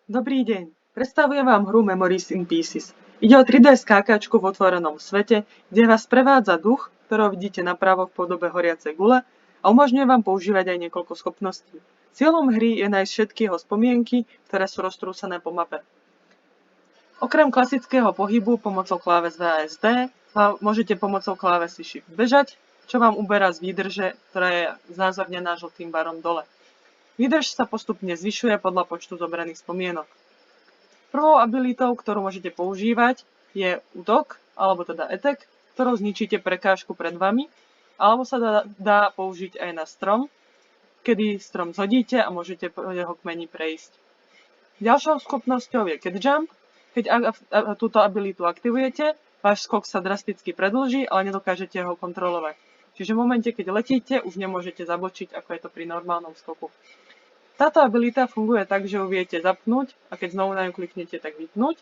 Dobrý deň, predstavujem vám hru Memories in Pieces. Ide o 3D skákačku v otvorenom svete, kde vás prevádza duch, ktorého vidíte napravo v podobe horiacej gule a umožňuje vám používať aj niekoľko schopností. Cieľom hry je nájsť všetky jeho spomienky, ktoré sú roztrúsené po mape. Okrem klasického pohybu pomocou kláves VASD môžete pomocou klávesy Shift bežať, čo vám uberá z výdrže, ktorá je znázornená žltým barom dole. Výdrž sa postupne zvyšuje podľa počtu zobraných spomienok. Prvou abilitou, ktorú môžete používať, je útok, alebo teda attack, ktorou zničíte prekážku pred vami, alebo sa dá použiť aj na strom, kedy strom zhodíte a môžete po jeho kmeni prejsť. Ďalšou schopnosťou je Cat Jump. Keď túto abilitu aktivujete, váš skok sa drasticky predĺží, ale nedokážete ho kontrolovať. Čiže v momente, keď letíte, už nemôžete zabočiť, ako je to pri normálnom skoku. Táto abilita funguje tak, že ju viete zapnúť a keď znovu na ňu kliknete, tak vypnúť,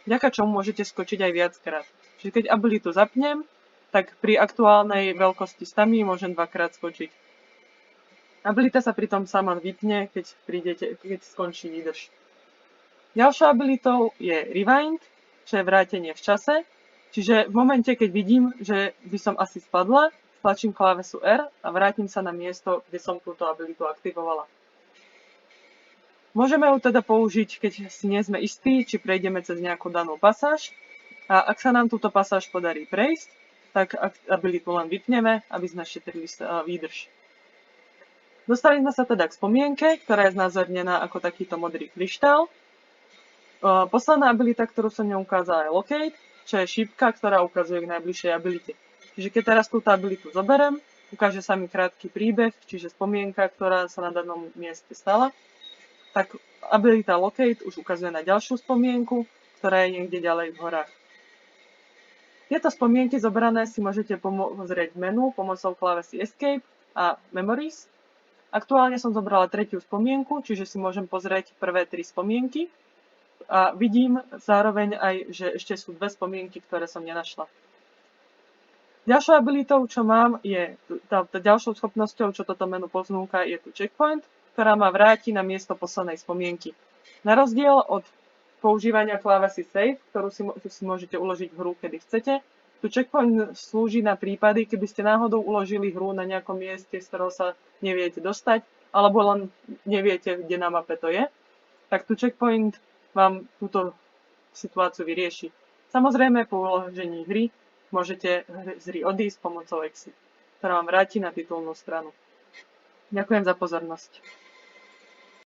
vďaka čomu môžete skočiť aj viackrát. Čiže keď abilitu zapnem, tak pri aktuálnej veľkosti stamy môžem dvakrát skočiť. Abilita sa pritom sama vypne, keď skončí výdrž. Ďalšou abilitou je Rewind, čo je vrátenie v čase, čiže v momente, keď vidím, že by som asi spadla, stlačím klávesu R a vrátim sa na miesto, kde som túto abilitu aktivovala. Môžeme ju teda použiť, keď si nie sme istí, či prejdeme cez nejakú danú pasáž. A ak sa nám túto pasáž podarí prejsť, tak abilitu len vypneme, aby sme šetrili výdrž. Dostali sme sa teda k spomienke, ktorá je znázornená ako takýto modrý kryštál. Posledná abilita, ktorú som ňou ukázala, je Locate, čo je šípka, ktorá ukazuje k najbližšej abilite. Čiže keď teraz túto abilitu zoberiem, ukáže sa mi krátky príbeh, čiže spomienka, ktorá sa na danom mieste stala. Tak abilita Locate už ukazuje na ďalšiu spomienku, ktorá je niekde ďalej v horách. Tieto spomienky zobrané si môžete pozrieť v menu pomocou klávesy Escape a Memories. Aktuálne som zobrala tretiu spomienku, čiže si môžem pozrieť prvé 3 spomienky. A vidím zároveň aj, že ešte sú 2 spomienky, ktoré som nenašla. Ďalšou abilitou, čo mám, je ďalšou schopnosťou, čo toto menu ponúka, je tu Checkpoint, ktorá ma vráti na miesto poslednej spomienky. Na rozdiel od používania klávesy Save, ktorú si môžete uložiť v hru, kedy chcete, tu Checkpoint slúži na prípady, keby ste náhodou uložili hru na nejakom mieste, z ktorého sa neviete dostať, alebo len neviete, kde na mape to je, tak tu Checkpoint vám túto situáciu vyrieši. Samozrejme, po uložení hry môžete z hry odísť pomocou Exit, ktorá vám vráti na titulnú stranu. Ďakujem za pozornosť.